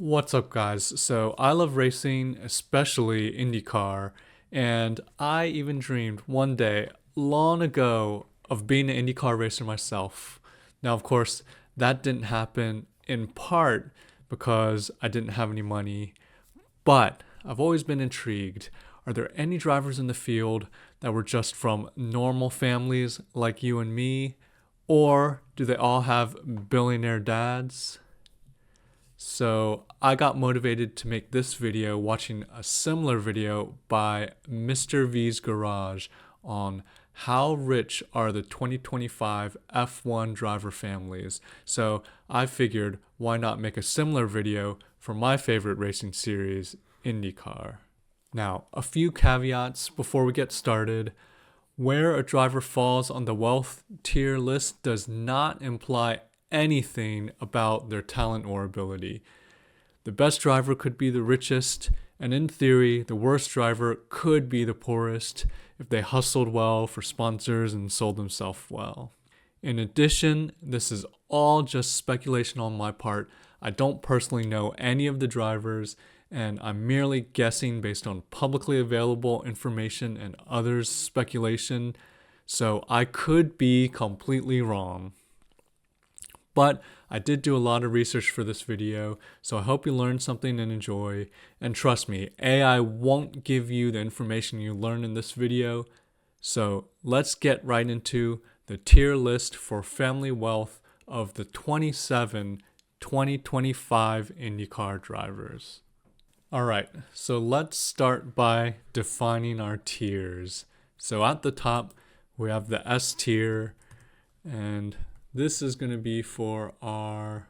What's up, guys? So, I love racing, especially IndyCar, and I even dreamed one day, long ago, of being an IndyCar racer myself. Now, of course, that didn't happen in part because I didn't have any money, but I've always been intrigued. Are there any drivers in the field that were just from normal families like you and me, or do they all have billionaire dads? So I got motivated to make this video watching a similar video by Mr. V's Garage on how rich are the 2025 F1 driver families. So I figured, why not make a similar video for my favorite racing series, IndyCar. Now, a few caveats before we get started. Where a driver falls on the wealth tier list does not imply anything about their talent or ability. The best driver could be the richest, and in theory, the worst driver could be the poorest if they hustled well for sponsors and sold themselves well. In addition, this is all just speculation on my part. I don't personally know any of the drivers, and I'm merely guessing based on publicly available information and others' speculation, so I could be completely wrong. But I did do a lot of research for this video, so I hope you learned something and enjoy. And trust me, AI won't give you the information you learn in this video. So let's get right into the tier list for family wealth of the 27 2025 IndyCar drivers. Alright, so let's start by defining our tiers. So at the top, we have the S tier, and this is going to be for our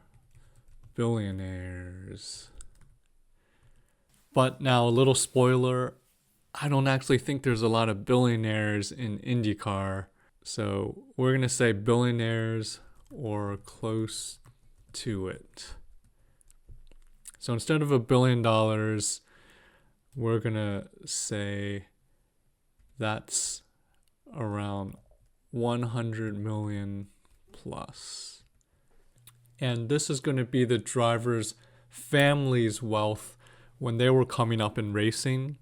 billionaires. But now, a little spoiler, I don't actually think there's a lot of billionaires in IndyCar. So we're going to say billionaires or close to it. So instead of $1 billion, we're going to say that's around 100 million plus. And this is going to be the driver's family's wealth when they were coming up in racing.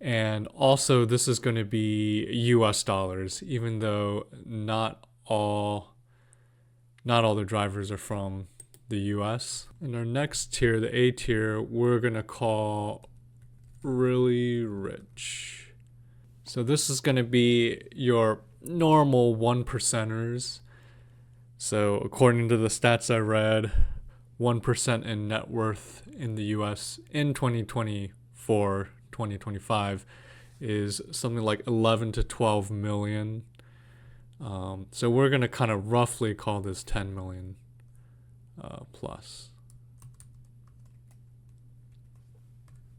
And also this is going to be US dollars, even though not all the drivers are from the US. And our next tier, the A tier, we're going to call really rich. So this is going to be your normal 1%ers. So according to the stats I read, 1% in net worth in the US in 2024, 2025 is something like 11 to 12 million. So we're going to kind of roughly call this 10 million plus.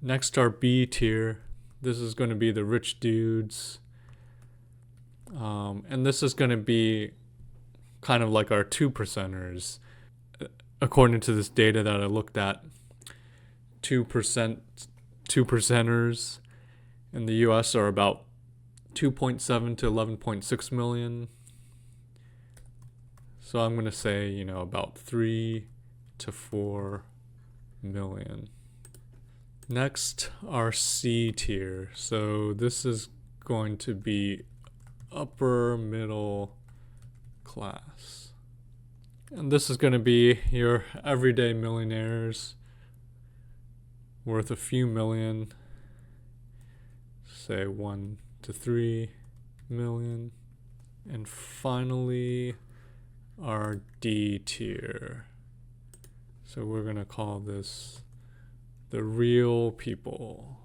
Next, our B tier. This is going to be the rich dudes. And this is going to be kind of like our 2%ers. According to this data that I looked at, 2%ers in the US are about 2.7 to 11.6 million. So I'm going to say, about 3 to 4 million. Next, our C tier. So this is going to be upper middle class. And this is going to be your everyday millionaires worth a few million, say 1 to 3 million. And finally, our D tier. So we're going to call this the real people.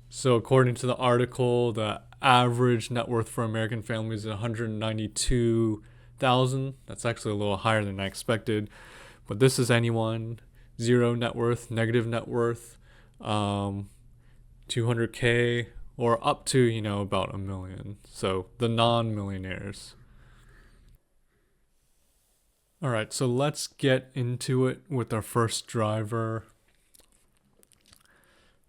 So according to the article, the average net worth for American families is 192,000. That's actually a little higher than I expected. But this is anyone, zero net worth, negative net worth, 200K, or up to, about $1 million. So the non-millionaires. All right, so let's get into it with our first driver.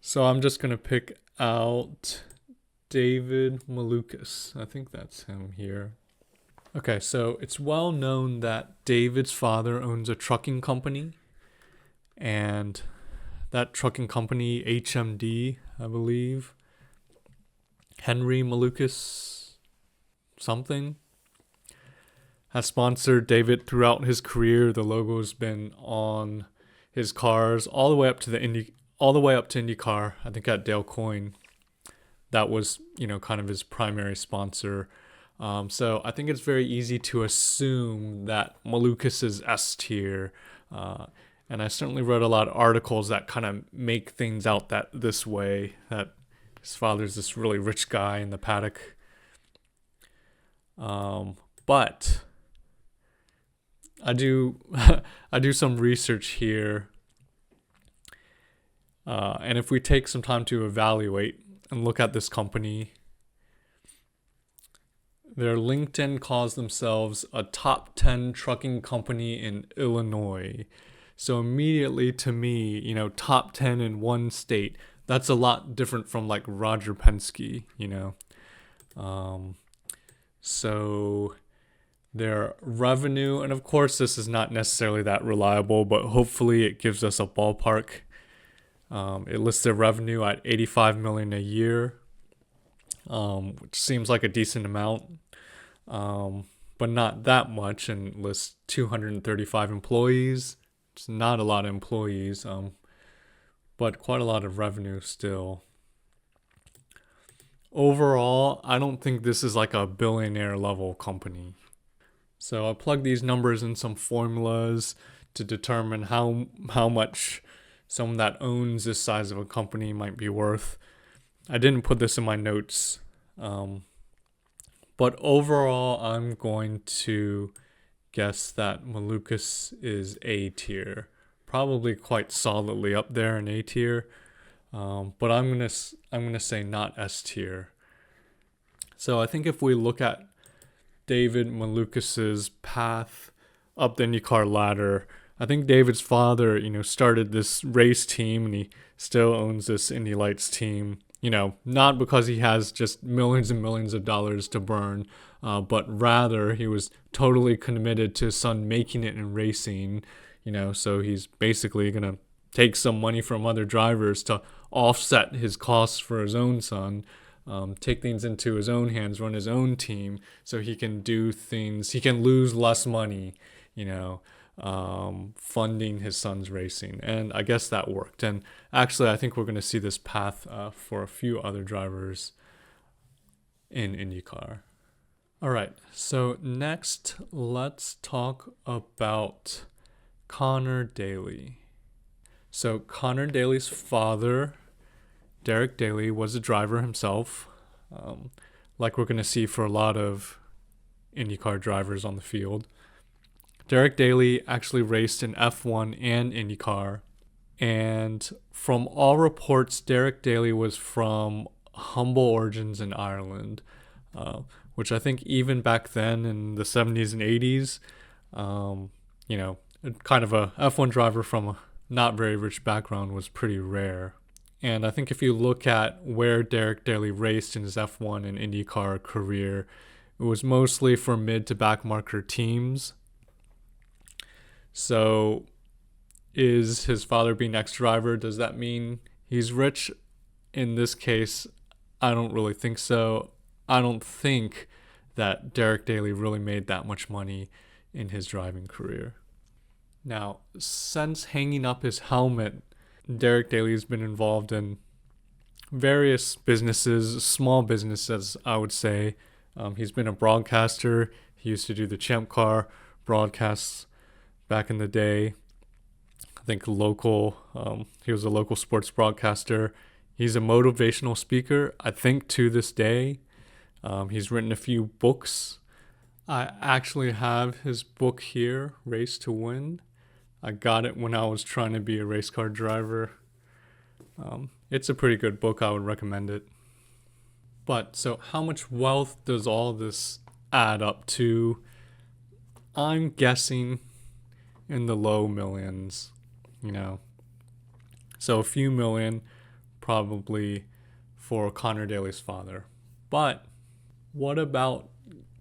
So I'm just going to pick out David Malukas. I think that's him here. Okay, so it's well known that David's father owns a trucking company, And that trucking company, HMD, I believe, Henry Malukas something, has sponsored David throughout his career. The logo's been on his cars all the way up to IndyCar. I think at Dale Coyne, that was kind of his primary sponsor. So I think it's very easy to assume that Malukas is S tier. And I certainly read a lot of articles that kind of make things out that this way, that his father's this really rich guy in the paddock. But I do I do some research here, and if we take some time to evaluate and look at this company, their LinkedIn calls themselves a top 10 trucking company in Illinois. So immediately to me, top 10 in one state, that's a lot different from like Roger Penske, So their revenue, and of course this is not necessarily that reliable, but hopefully it gives us a ballpark. It lists their revenue at $85 million a year, which seems like a decent amount, but not that much, and lists 235 employees. It's not a lot of employees, but quite a lot of revenue still. Overall, I don't think this is like a billionaire level company. So I plug these numbers in some formulas to determine how much someone that owns this size of a company might be worth. I didn't put this in my notes, but overall, I'm going to guess that Malukas is A tier, probably quite solidly up there in A tier. But I'm gonna say not S tier. So I think if we look at David Malukas's path up the IndyCar ladder, I think David's father, started this race team, and he still owns this Indy Lights team. Not because he has just millions and millions of dollars to burn, but rather he was totally committed to his son making it in racing. So he's basically gonna take some money from other drivers to offset his costs for his own son, take things into his own hands, run his own team, so he can do things, he can lose less money, funding his son's racing. And I guess that worked. And actually, I think we're going to see this path for a few other drivers in IndyCar. All right, so next, let's talk about Connor Daly. So Connor Daly's father, Derek Daly, was a driver himself, like we're going to see for a lot of IndyCar drivers on the field. Derek Daly actually raced in F1 and IndyCar, and from all reports, Derek Daly was from humble origins in Ireland, which I think even back then in the 70s and 80s, kind of a F1 driver from a not very rich background was pretty rare. And I think if you look at where Derek Daly raced in his F1 and IndyCar career, it was mostly for mid to back marker teams. So is his father being ex-driver, does that mean he's rich? In this case, I don't really think so. I don't think that Derek Daly really made that much money in his driving career. Now, since hanging up his helmet, Derek Daly has been involved in various businesses, small businesses, I would say. He's been a broadcaster. He used to do the Champ Car broadcasts back in the day. I think local, he was a local sports broadcaster. He's a motivational speaker, I think, to this day. He's written a few books. I actually have his book here, Race to Win. I got it when I was trying to be a race car driver. It's a pretty good book. I would recommend it. But so how much wealth does all this add up to? I'm guessing in the low millions, So a few million probably for Connor Daly's father. But what about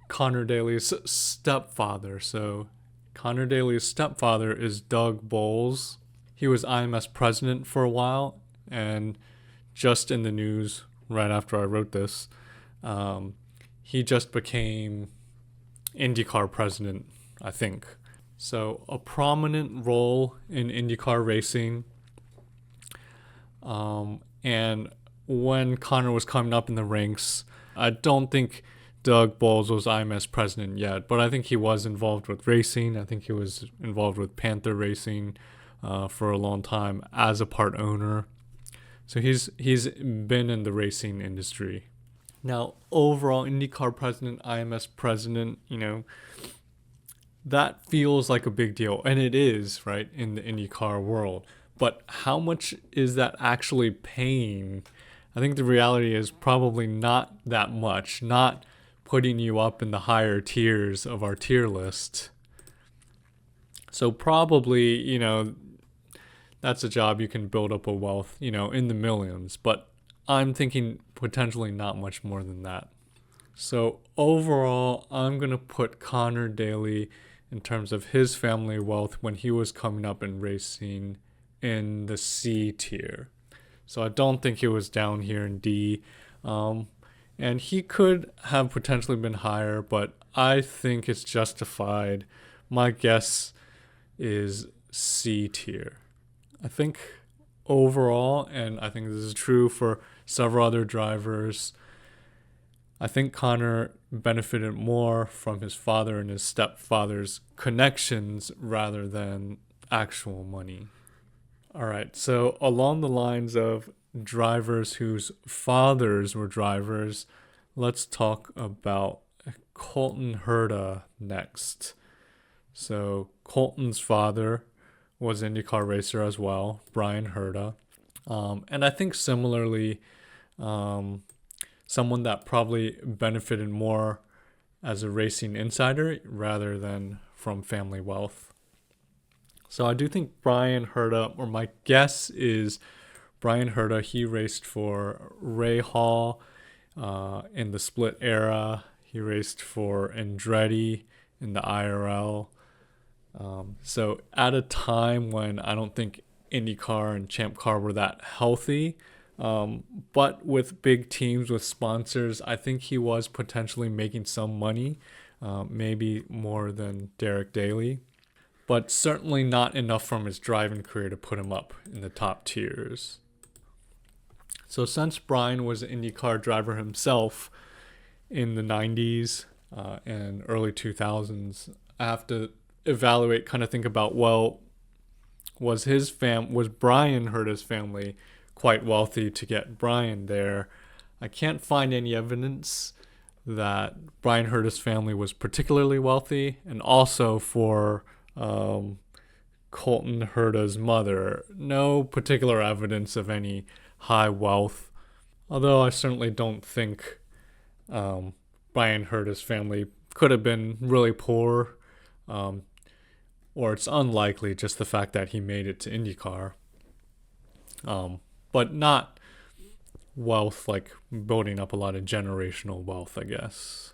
Connor Daly's stepfather? So Connor Daly's stepfather is Doug Bowles. he was IMS president for a while, and just in the news right after I wrote this, um, he just became IndyCar president, I think. So a prominent role in IndyCar racing. And when Connor was coming up in the ranks, I don't think Doug Bowles was IMS president yet, but I think he was involved with racing. I think he was involved with Panther Racing for a long time as a part owner. So he's been in the racing industry. Now, overall, IndyCar president, IMS president, that feels like a big deal, and it is, right, in the IndyCar world. But how much is that actually paying? I think the reality is probably not that much, not putting you up in the higher tiers of our tier list. So probably, that's a job you can build up a wealth, in the millions. But I'm thinking potentially not much more than that. So overall, I'm going to put Connor Daly in terms of his family wealth when he was coming up in racing in the C tier. So I don't think he was down here in D. And he could have potentially been higher, but I think it's justified. My guess is C tier. I think overall, and I think this is true for several other drivers, I think Connor benefited more from his father and his stepfather's connections rather than actual money. All right, so along the lines of drivers whose fathers were drivers, let's talk about Colton Herta next. So Colton's father was an IndyCar racer as well, Brian Herta. And I think similarly, someone that probably benefited more as a racing insider rather than from family wealth. So I do think Brian Herta, or my guess is Brian Herta, he raced for Ray Hall in the split era. He raced for Andretti in the IRL. So at a time when I don't think IndyCar and Champ Car were that healthy, but with big teams, with sponsors, I think he was potentially making some money, maybe more than Derek Daly, but certainly not enough from his driving career to put him up in the top tiers. So since Brian was an IndyCar driver himself in the 90s and early 2000s, I have to evaluate, kind of think about, well, was Brian Herta's family quite wealthy to get Brian there? I can't find any evidence that Brian Herta's family was particularly wealthy, and also for Colton Herta's mother, no particular evidence of any high wealth, although I certainly don't think Brian Herta's family could have been really poor, or it's unlikely, just the fact that he made it to IndyCar, but not wealth like building up a lot of generational wealth, I guess.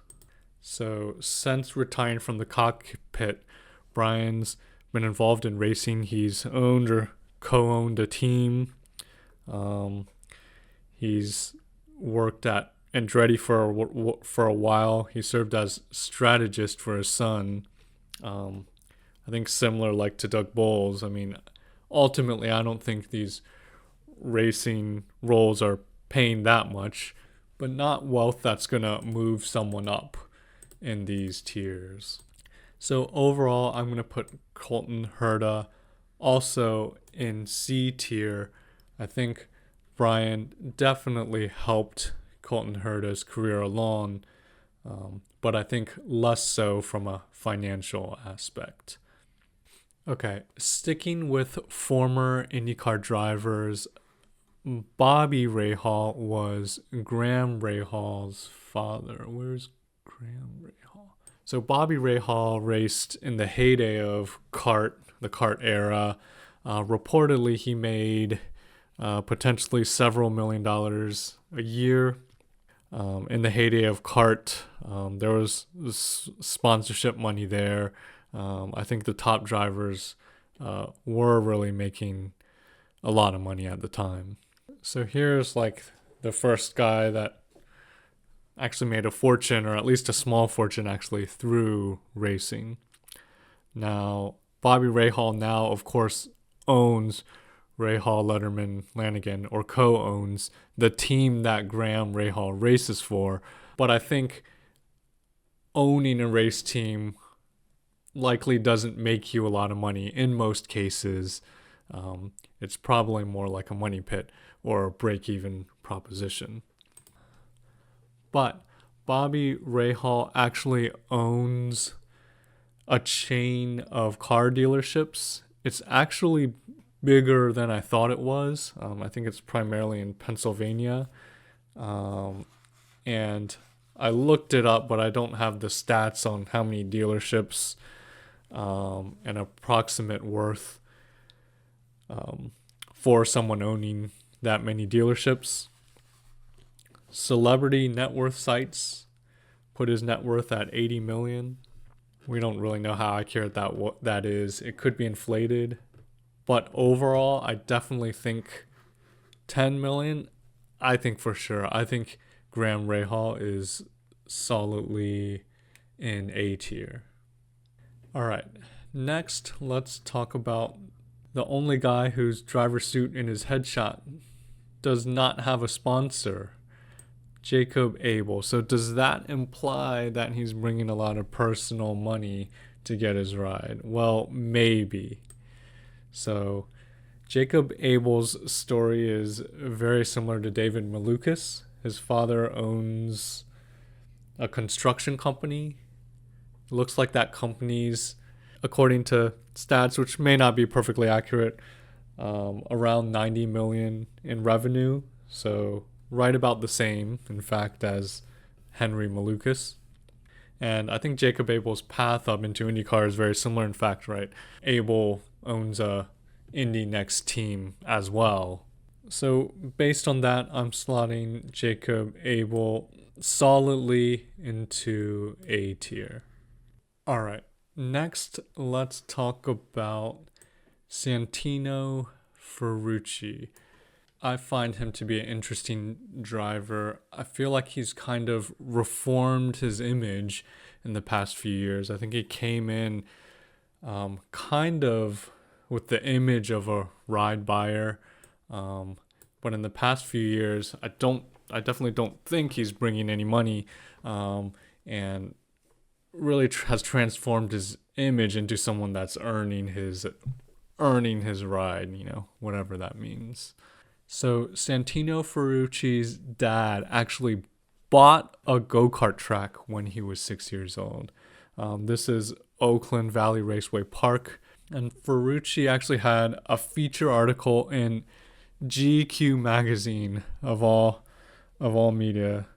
So since retiring from the cockpit, Brian's been involved in racing. He's owned or co-owned a team. He's worked at Andretti for a while. He served as strategist for his son. I think similar like to Doug Bowles. I mean, ultimately, I don't think these racing roles are paying that much, but not wealth that's going to move someone up in these tiers. So overall, I'm going to put Colton Herta also in C tier. I think Brian definitely helped Colton Herta's career along, but I think less so from a financial aspect. Okay, sticking with former IndyCar drivers, Bobby Rahal was Graham Rahal's father. Where's Graham Rahal? So Bobby Rahal raced in the heyday of the kart era. Reportedly, he made potentially several $1 million a year. In the heyday of kart, there was sponsorship money there. I think the top drivers were really making a lot of money at the time. So here's like the first guy that actually made a fortune, or at least a small fortune actually, through racing. Now, Bobby Rahal now, of course, owns Rahal, Letterman, Lanigan, or co-owns the team that Graham Rahal races for. But I think owning a race team likely doesn't make you a lot of money in most cases. It's probably more like a money pit or a break-even proposition. But Bobby Rahal actually owns a chain of car dealerships. It's actually bigger than I thought it was. I think it's primarily in Pennsylvania. And I looked it up, but I don't have the stats on how many dealerships and approximate worth for someone owning that many dealerships. Celebrity net worth sites put his net worth at 80 million. We don't really know how accurate that is. It could be inflated, but overall, I definitely think 10 million. I think for sure. I think Graham Rahal is solidly in A tier. All right. Next, let's talk about the only guy whose driver's suit in his headshot does not have a sponsor, Jacob Abel. So does that imply that he's bringing a lot of personal money to get his ride? Well, maybe. So Jacob Abel's story is very similar to David Malukas. His father owns a construction company. It looks like that company's, according to stats, which may not be perfectly accurate, around 90 million in revenue. So right about the same, in fact, as Henry Malukas. And I think Jacob Abel's path up into IndyCar is very similar, in fact, right? Abel owns a Indy Next team as well. So based on that, I'm slotting Jacob Abel solidly into A tier. All right, next let's talk about Santino Ferrucci. I find him to be an interesting driver. I feel like he's kind of reformed his image in the past few years. I think he came in kind of with the image of a ride buyer. But in the past few years, I definitely don't think he's bringing any money, and really has transformed his image into someone that's earning his ride, whatever that means. So Santino Ferrucci's dad actually bought a go-kart track when he was 6 years old. This is Oakland Valley Raceway Park. And Ferrucci actually had a feature article in GQ magazine of all media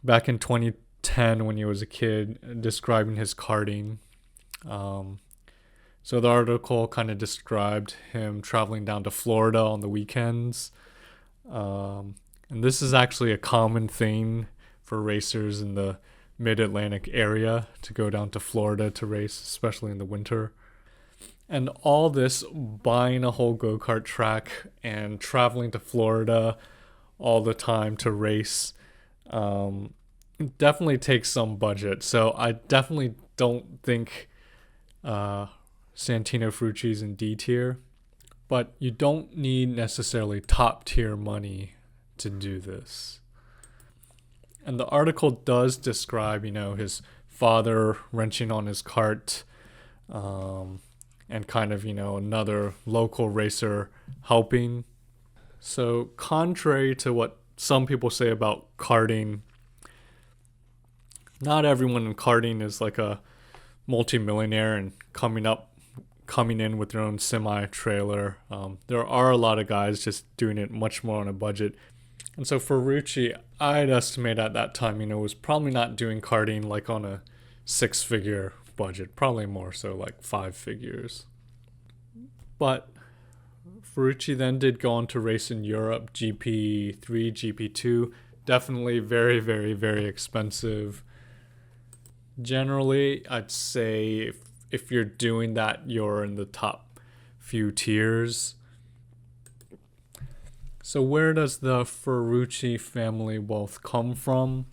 back in 2010 when he was a kid, describing his karting. So the article kind of described him traveling down to Florida on the weekends. And this is actually a common thing for racers in the mid-Atlantic area to go down to Florida to race, especially in the winter. And all this, buying a whole go-kart track and traveling to Florida all the time to race, definitely takes some budget. So I definitely don't think Santino Ferrucci's in D tier, but you don't need necessarily top tier money to do this. And the article does describe, his father wrenching on his kart, and kind of, another local racer helping. So contrary to what some people say about karting, not everyone in karting is like a multimillionaire and coming in with their own semi-trailer. There are a lot of guys just doing it much more on a budget. And so Ferrucci, I'd estimate at that time, was probably not doing karting like on a 6-figure budget, probably more so like 5 figures. But Ferrucci then did go on to race in Europe, GP3, GP2, definitely very, very, very expensive. Generally, I'd say if you're doing that, you're in the top few tiers. So where does the Ferrucci family wealth come from?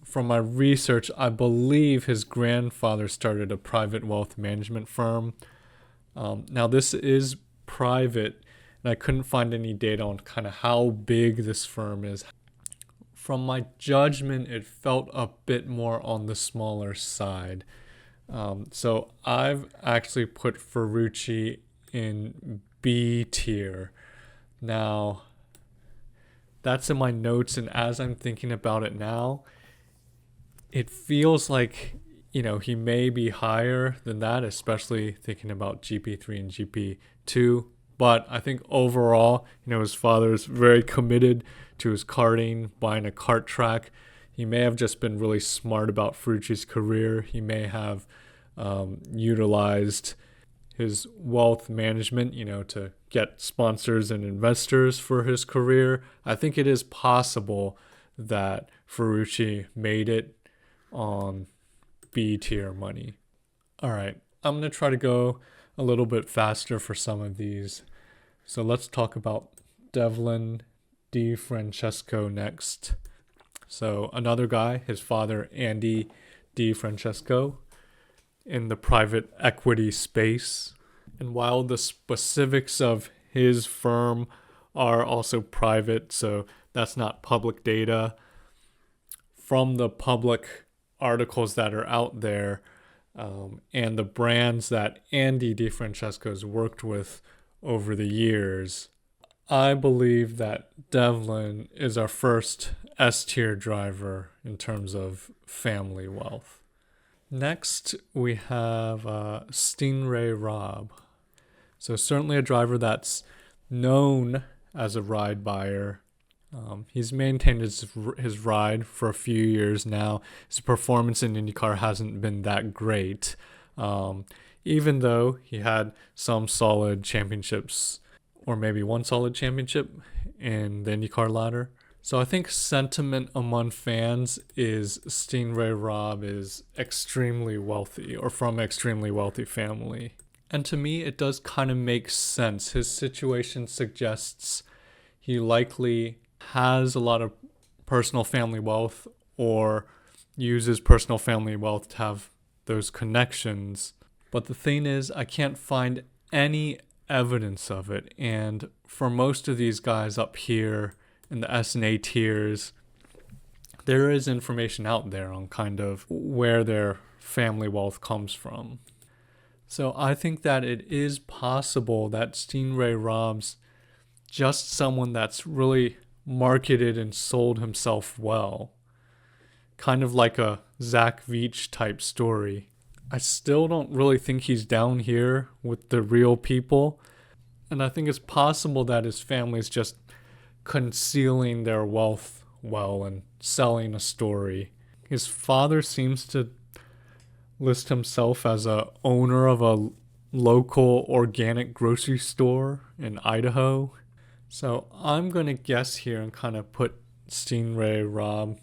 From my research, I believe his grandfather started a private wealth management firm. Now this is private, and I couldn't find any data on kind of how big this firm is. From my judgment, it felt a bit more on the smaller side. So I've actually put Ferrucci in B tier. Now, that's in my notes, and as I'm thinking about it now, it feels like, he may be higher than that, especially thinking about GP3 and GP2. But I think overall, his father's very committed to his karting, buying a kart track. He may have just been really smart about Ferrucci's career. He may have utilized his wealth management, to get sponsors and investors for his career. I think it is possible that Ferrucci made it on B tier money. All right, I'm going to try to go a little bit faster for some of these. So let's talk about Devlin DeFrancesco next. So another guy, his father, Andy DeFrancesco, in the private equity space. And while the specifics of his firm are also private, so that's not public data, from the public articles that are out there, and the brands that Andy DeFrancesco's worked with over the years, I believe that Devlin is our first S-tier driver in terms of family wealth. Next, we have Stingray Robb. So certainly a driver that's known as a ride buyer. He's maintained his ride for a few years now. His performance in IndyCar hasn't been that great, even though he had some solid championships, or maybe one solid championship in the IndyCar ladder. So I think sentiment among fans is Stingray Robb is extremely wealthy, or from an extremely wealthy family. And to me, it does kind of make sense. His situation suggests he likely has a lot of personal family wealth, or uses personal family wealth to have those connections. But the thing is, I can't find any evidence of it. And for most of these guys up here in the S and A tiers, there is information out there on kind of where their family wealth comes from. So I think that it is possible that Stingray Robb's just someone that's really marketed and sold himself well. Kind of like a Zach Veach type story. I still don't really think he's down here with the real people. And I think it's possible that his family's just concealing their wealth well and selling a story. His father seems to list himself as a owner of a local organic grocery store in Idaho. So I'm going to guess here and kind of put Stingray Robb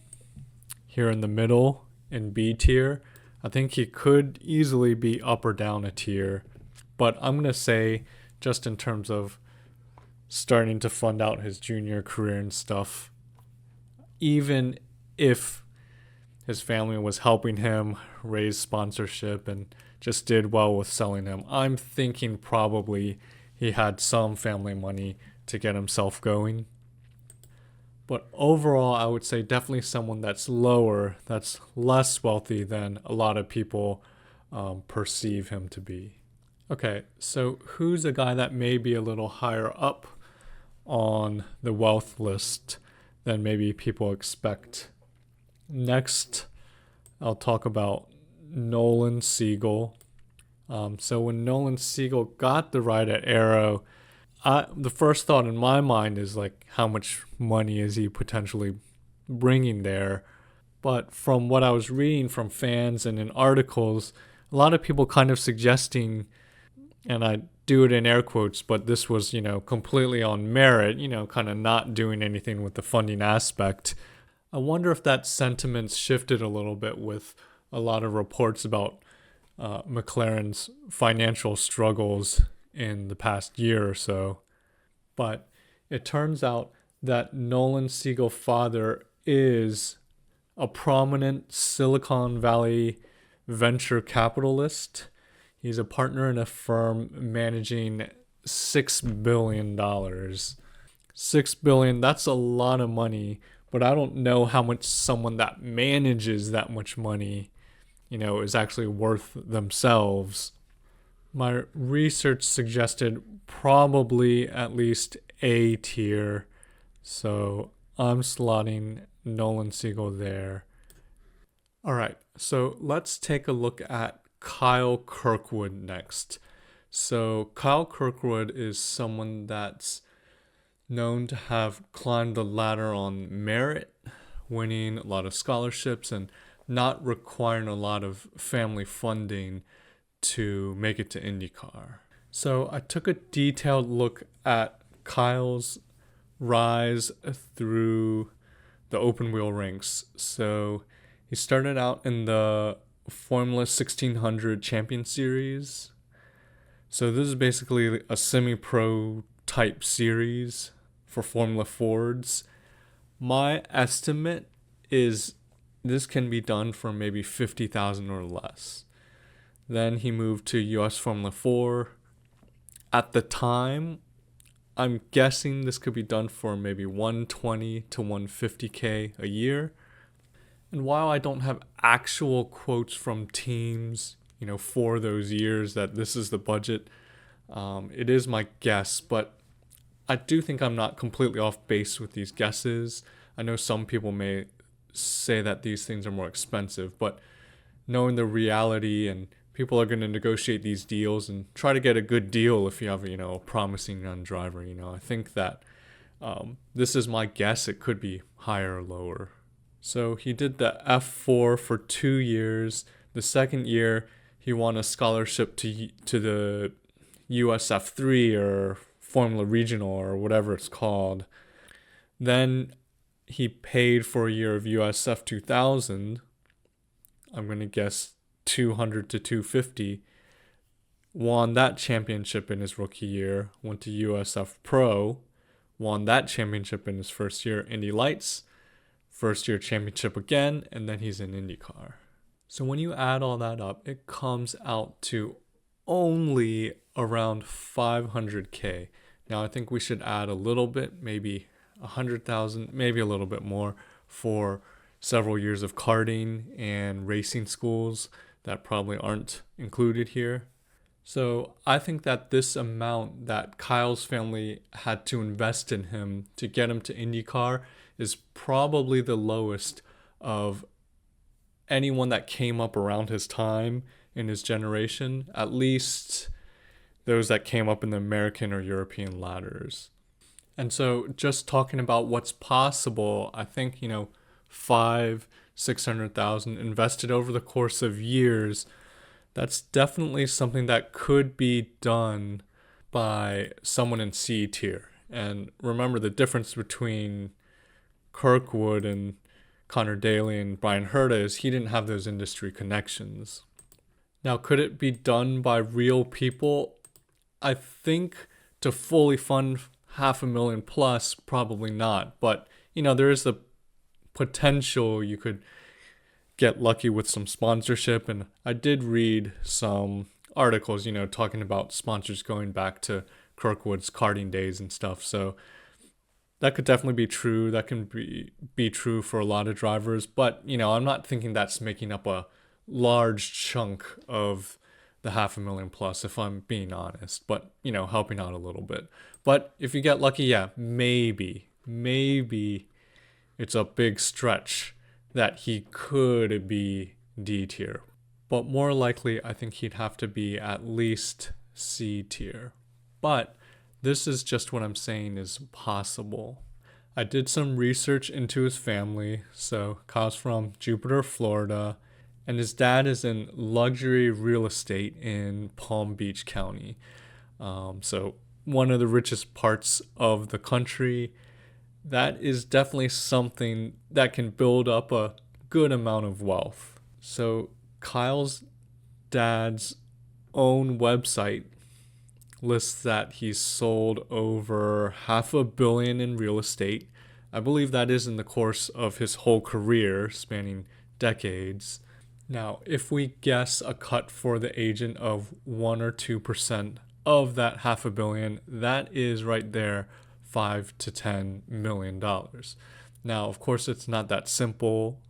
here in the middle in B tier. I think he could easily be up or down a tier, but I'm going to say, just in terms of starting to fund out his junior career and stuff, even if his family was helping him raise sponsorship and just did well with selling him, I'm thinking probably he had some family money to get himself going. But overall, I would say definitely someone that's lower, that's less wealthy than a lot of people perceive him to be. Okay, so who's a guy that may be a little higher up on the wealth list than maybe people expect? Next, I'll talk about Nolan Siegel. So when Nolan Siegel got the ride at Arrow, the first thought in my mind is like, how much money is he potentially bringing there? But from what I was reading from fans and in articles, a lot of people kind of suggesting, and I do it in air quotes, but this was, completely on merit, kind of not doing anything with the funding aspect. I wonder if that sentiment's shifted a little bit with a lot of reports about McLaren's financial struggles in the past year or so. But it turns out that Nolan Siegel's father is a prominent Silicon Valley venture capitalist. He's a partner in a firm managing $6 billion. $6 billion, that's a lot of money, but I don't know how much someone that manages that much money, is actually worth themselves. My research suggested probably at least A tier, so I'm slotting Nolan Siegel there. All right, so let's take a look at Kyle Kirkwood next. So Kyle Kirkwood is someone that's known to have climbed the ladder on merit, winning a lot of scholarships and not requiring a lot of family funding to make it to IndyCar. So I took a detailed look at Kyle's rise through the open wheel ranks. So he started out in the Formula 1600 Champion Series. So this is basically a semi-pro type series for Formula Fords. My estimate is this can be done for maybe 50,000 or less. Then he moved to US Formula 4. At the time, I'm guessing this could be done for maybe 120 to 150K a year. And while I don't have actual quotes from teams, for those years that this is the budget, it is my guess, but I do think I'm not completely off base with these guesses. I know some people may say that these things are more expensive, but knowing the reality, and people are going to negotiate these deals and try to get a good deal if you have, a promising young driver. I think that this is my guess. It could be higher or lower. So he did the F4 for 2 years. The second year, he won a scholarship to the USF3 or Formula Regional or whatever it's called. Then he paid for a year of USF 2000. I'm going to guess 200 to 250. Won that championship in his rookie year. Went to USF Pro. Won that championship in his first year. Indy Lights. First year championship again. And then he's in IndyCar. So when you add all that up, it comes out to only around 500K. Now I think we should add a little bit, maybe 100,000, maybe a little bit more for several years of karting and racing schools that probably aren't included here. So I think that this amount that Kyle's family had to invest in him to get him to IndyCar is probably the lowest of anyone that came up around his time in his generation, at least those that came up in the American or European ladders. And so just talking about what's possible, I think, 600,000 invested over the course of years, that's definitely something that could be done by someone in C tier. And remember, the difference between Kirkwood and Connor Daly and Brian Herta is he didn't have those industry connections. Now, could it be done by real people? I think to fully fund 500,000 plus, probably not. But, there is the potential you could get lucky with some sponsorship. And I did read some articles, talking about sponsors going back to Kirkwood's karting days and stuff. So that could definitely be true. That can be true for a lot of drivers. But, I'm not thinking that's making up a large chunk of the 500,000 plus, if I'm being honest. But, helping out a little bit. But if you get lucky, yeah, maybe it's a big stretch that he could be D tier. But more likely, I think he'd have to be at least C tier. But this is just what I'm saying is possible. I did some research into his family. So Kyle's from Jupiter, Florida, and his dad is in luxury real estate in Palm Beach County. So one of the richest parts of the country. That is definitely something that can build up a good amount of wealth. So Kyle's dad's own website lists that he's sold over $500 million in real estate. I believe that is in the course of his whole career, spanning decades. Now, if we guess a cut for the agent of 1 or 2% of that $500 million, that is right there $5 to $10 million. Now, of course, it's not that simple.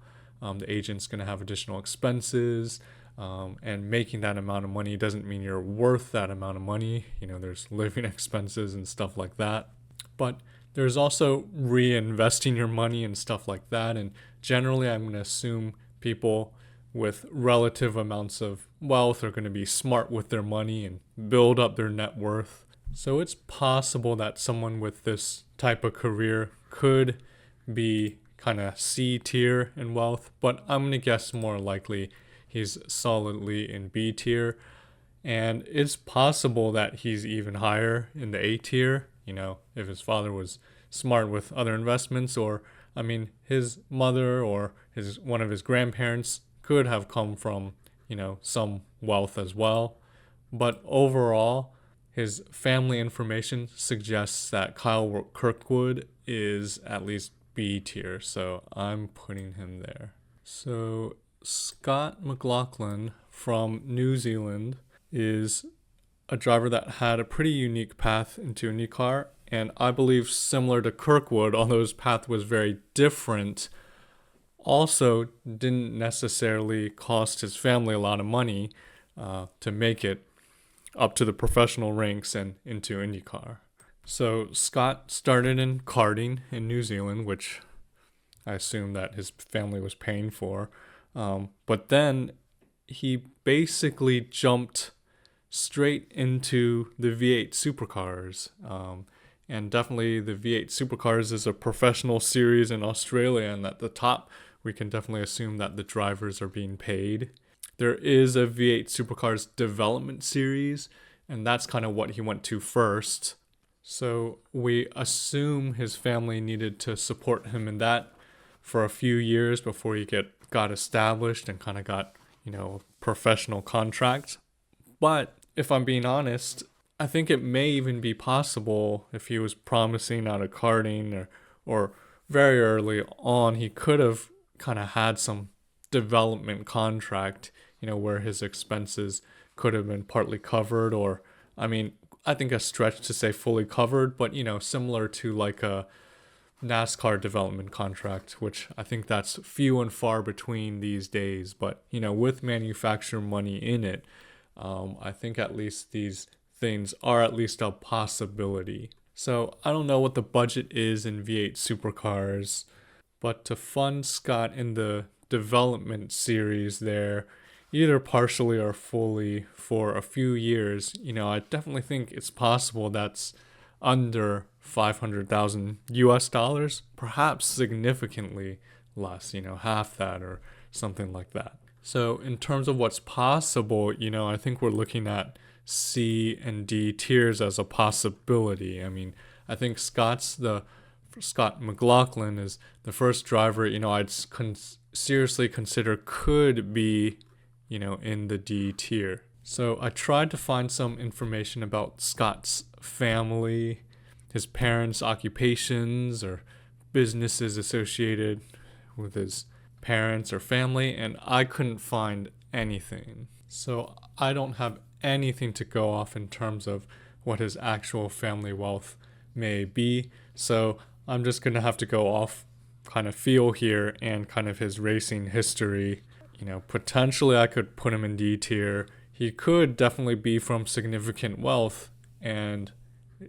The agent's going to have additional expenses, and making that amount of money doesn't mean you're worth that amount of money. There's living expenses and stuff like that. But there's also reinvesting your money and stuff like that. And generally, I'm going to assume people with relative amounts of wealth are going to be smart with their money and build up their net worth. So it's possible that someone with this type of career could be kind of C tier in wealth, but I'm going to guess more likely he's solidly in B tier. And it's possible that he's even higher in the A tier, if his father was smart with other investments, or his mother or one of his grandparents could have come from, some wealth as well. But overall, his family information suggests that Kyle Kirkwood is at least B tier, so I'm putting him there. So Scott McLaughlin from New Zealand is a driver that had a pretty unique path into IndyCar, and I believe similar to Kirkwood, although his path was very different, also didn't necessarily cost his family a lot of money to make it up to the professional ranks and into IndyCar. So Scott started in karting in New Zealand, which I assume that his family was paying for. But then he basically jumped straight into the V8 supercars. And definitely the V8 supercars is a professional series in Australia, and at the top we can definitely assume that the drivers are being paid. There is a V8 supercars development series, and that's kind of what he went to first. So we assume his family needed to support him in that for a few years before he got established and kind of got, a professional contract. But if I'm being honest, I think it may even be possible if he was promising out of karting or very early on, he could have kind of had some development contract, where his expenses could have been partly covered, or, I think a stretch to say fully covered, but, similar to like a NASCAR development contract, which I think that's few and far between these days. But, with manufacturer money in it, I think at least these things are at least a possibility. So I don't know what the budget is in V8 supercars, but to fund Scott in the development series there, either partially or fully for a few years, I definitely think it's possible that's under 500,000 US dollars, perhaps significantly less, half that or something like that. So in terms of what's possible, I think we're looking at C and D tiers as a possibility. I think Scott McLaughlin is the first driver, I'd seriously consider could be, in the D tier. So I tried to find some information about Scott's family, his parents' occupations or businesses associated with his parents or family, and I couldn't find anything. So I don't have anything to go off in terms of what his actual family wealth may be. So I'm just going to have to go off kind of feel here and kind of his racing history. Potentially I could put him in D tier. He could definitely be from significant wealth, and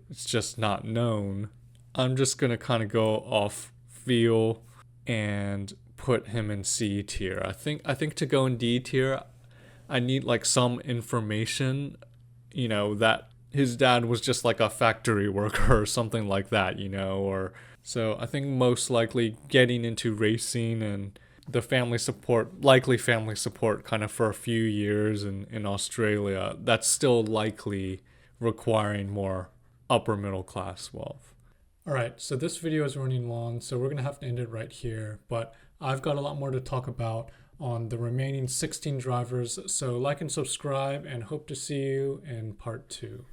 it's just not known. I'm just going to kind of go off feel and put him in C tier. I think to go in D tier, I need like some information, that his dad was just like a factory worker or something like that, or so I think most likely getting into racing and the family support kind of for a few years in Australia, that's still likely requiring more upper middle class wealth. All right, so this video is running long, so we're going to have to end it right here, but I've got a lot more to talk about on the remaining 16 drivers, so like and subscribe, and hope to see you in part 2.